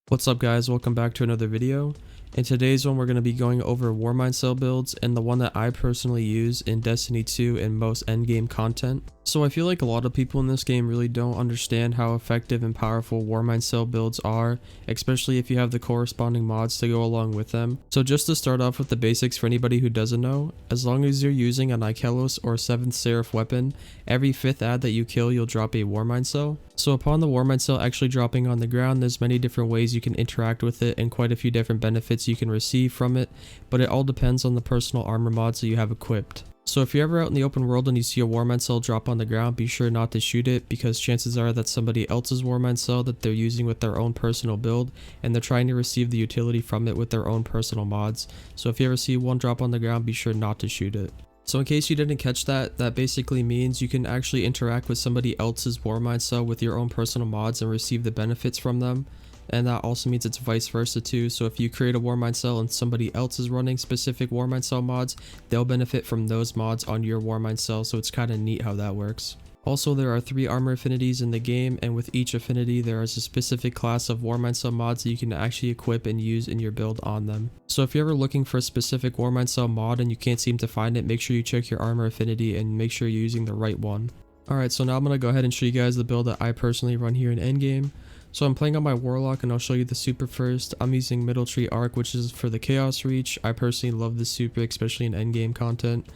What's up guys, welcome back to another video. In today's one we're going to be going over Warmind cell builds and the one that I personally use in Destiny 2 and most endgame content. So I feel like a lot of people in this game really don't understand how effective and powerful Warmind cell builds are, especially if you have the corresponding mods to go along with them. So just to start off with the basics for anybody who doesn't know, as long as you're using an Ikelos or 7th Seraph weapon, every 5th ad that you kill you'll drop a Warmind cell. So upon the Warmind cell actually dropping on the ground, there's many different ways you can interact with it and quite a few different benefits you can receive from it, but it all depends on the personal armor mods that you have equipped. So if you're ever out in the open world and you see a Warmind cell drop on the ground, be sure not to shoot it, because chances are that's somebody else's Warmind cell that they're using with their own personal build and they're trying to receive the utility from it with their own personal mods. So if you ever see one drop on the ground, be sure not to shoot it. So in case you didn't catch that, that basically means you can actually interact with somebody else's Warmind cell with your own personal mods and receive the benefits from them. And that also means it's vice versa too. So if you create a Warmind cell and somebody else is running specific Warmind cell mods, they'll benefit from those mods on your Warmind cell. So it's kind of neat how that works. Also, there are 3 armor affinities in the game, and with each affinity there is a specific class of Warmind cell mods that you can actually equip and use in your build on them. So if you're ever looking for a specific Warmind cell mod and you can't seem to find it, make sure you check your armor affinity and make sure you're using the right one. Alright, so now I'm going to go ahead and show you guys the build that I personally run here in endgame. So I'm playing on my Warlock and I'll show you the super first. I'm using Middle Tree Arc, which is for the Chaos Reach. I personally love this super, especially in endgame content.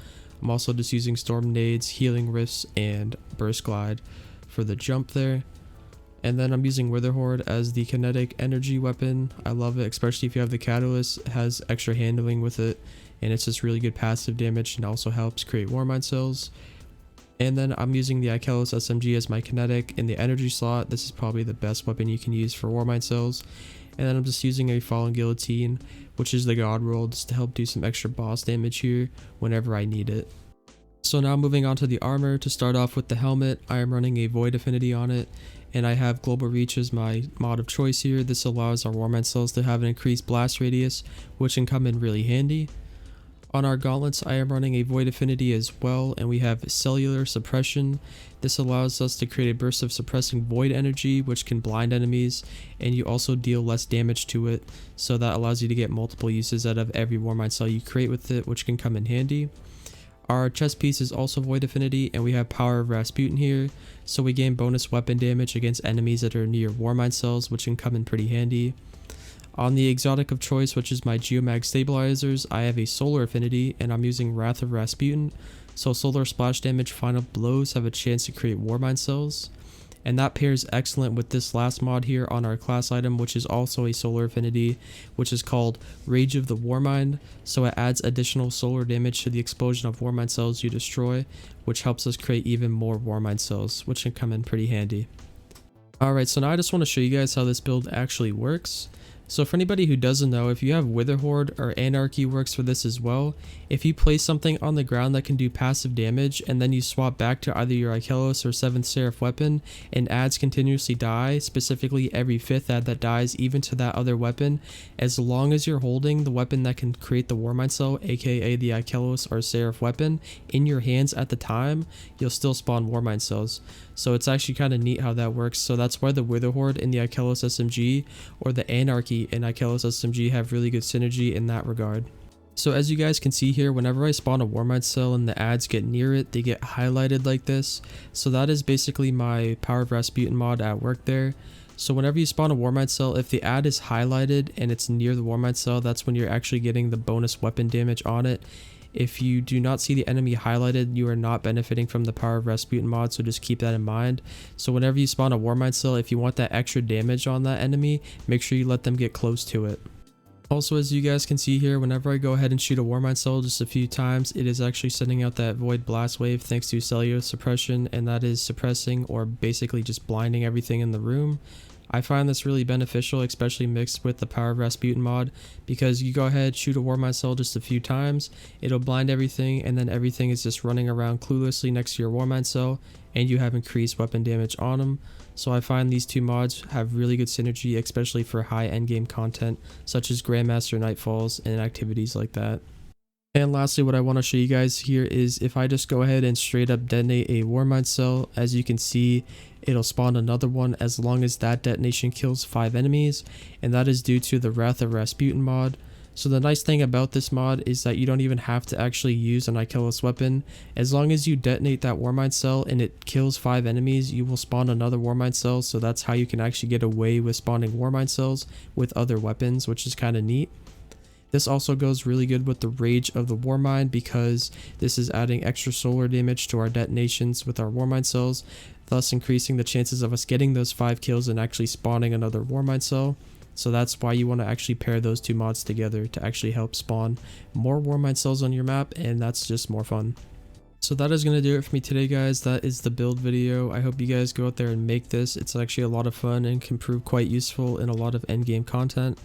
I'm also just using Storm Nades, Healing Rifts, and Burst Glide for the jump there. And then I'm using Witherhoard as the kinetic energy weapon. I love it, especially if you have the Catalyst. It has extra handling with it, and it's just really good passive damage and also helps create Warmind cells. And then I'm using the Ikelos SMG as my kinetic in the energy slot. This is probably the best weapon you can use for Warmind cells. And then I'm just using a Fallen Guillotine, which is the God roll, just to help do some extra boss damage here whenever I need it. So now moving on to the armor. To start off with the helmet, I am running a Void affinity on it, and I have Global Reach as my mod of choice here. This allows our Warmind cells to have an increased blast radius, which can come in really handy. On our gauntlets, I am running a Void affinity as well, and we have Cellular Suppression. This allows us to create a burst of suppressing void energy, which can blind enemies, and you also deal less damage to it, so that allows you to get multiple uses out of every Warmind cell you create with it, which can come in handy. Our chest piece is also Void affinity, and we have Power of Rasputin here, so we gain bonus weapon damage against enemies that are near Warmind cells, which can come in pretty handy. On the exotic of choice, which is my Geomag stabilizers, I have a solar affinity, and I'm using Wrath of Rasputin, so solar splash damage final blows have a chance to create Warmind cells. And that pairs excellent with this last mod here on our class item, which is also a solar affinity, which is called Rage of the Warmind. So it adds additional solar damage to the explosion of Warmind cells you destroy, which helps us create even more Warmind cells, which can come in pretty handy. Alright, so now I just want to show you guys how this build actually works. So for anybody who doesn't know, if you have Witherhoard or Anarchy works for this as well. If you place something on the ground that can do passive damage and then you swap back to either your Ikelos or 7th Seraph weapon and ads continuously die, specifically every 5th ad that dies even to that other weapon, as long as you're holding the weapon that can create the Warmind cell, aka the Ikelos or Seraph weapon, in your hands at the time, you'll still spawn Warmind cells. So it's actually kind of neat how that works. So that's why the Witherhoard and the Ikelos SMG or the Anarchy and Ikelos SMG have really good synergy in that regard. So as you guys can see here, whenever I spawn a Warmind cell and the ads get near it, they get highlighted like this. So that is basically my Power of Rasputin mod at work there. So whenever you spawn a Warmind cell, if the ad is highlighted and it's near the Warmind cell, that's when you're actually getting the bonus weapon damage on it. If you do not see the enemy highlighted, you are not benefiting from the Power of Rasputin mod, so just keep that in mind. So whenever you spawn a Warmind cell, if you want that extra damage on that enemy, make sure you let them get close to it. Also, as you guys can see here, whenever I go ahead and shoot a Warmind cell just a few times, it is actually sending out that Void Blast Wave thanks to Cellular Suppression, and that is suppressing or basically just blinding everything in the room. I find this really beneficial, especially mixed with the Power of Rasputin mod, because you go ahead, shoot a Warmind cell just a few times, it'll blind everything, and then everything is just running around cluelessly next to your Warmind cell, and you have increased weapon damage on them. So I find these two mods have really good synergy, especially for high endgame content, such as Grandmaster Nightfalls and activities like that. And lastly, what I want to show you guys here is if I just go ahead and straight up detonate a Warmind cell, as you can see, it'll spawn another one as long as that detonation kills 5 enemies, and that is due to the Wrath of Rasputin mod. So the nice thing about this mod is that you don't even have to actually use an Achilles weapon. As long as you detonate that Warmind cell and it kills 5 enemies, you will spawn another Warmind cell, so that's how you can actually get away with spawning Warmind cells with other weapons, which is kind of neat. This also goes really good with the Rage of the Warmind because this is adding extra solar damage to our detonations with our Warmind cells, thus increasing the chances of us getting those 5 kills and actually spawning another Warmind cell. So that's why you want to actually pair those two mods together to actually help spawn more Warmind cells on your map, and that's just more fun. So that is going to do it for me today, guys. That is the build video. I hope you guys go out there and make this. It's actually a lot of fun and can prove quite useful in a lot of endgame content.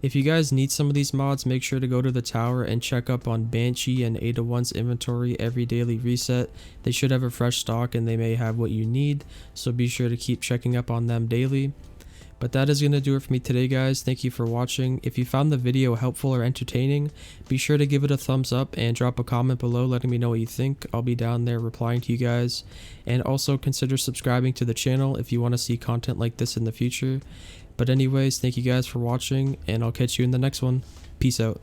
If you guys need some of these mods, make sure to go to the tower and check up on Banshee and Ada 1's inventory every daily reset. They should have a fresh stock and they may have what you need, so be sure to keep checking up on them daily. But that is going to do it for me today, guys. Thank you for watching. If you found the video helpful or entertaining, be sure to give it a thumbs up and drop a comment below letting me know what you think. I'll be down there replying to you guys. And also consider subscribing to the channel if you want to see content like this in the future. But anyways, thank you guys for watching, and I'll catch you in the next one. Peace out.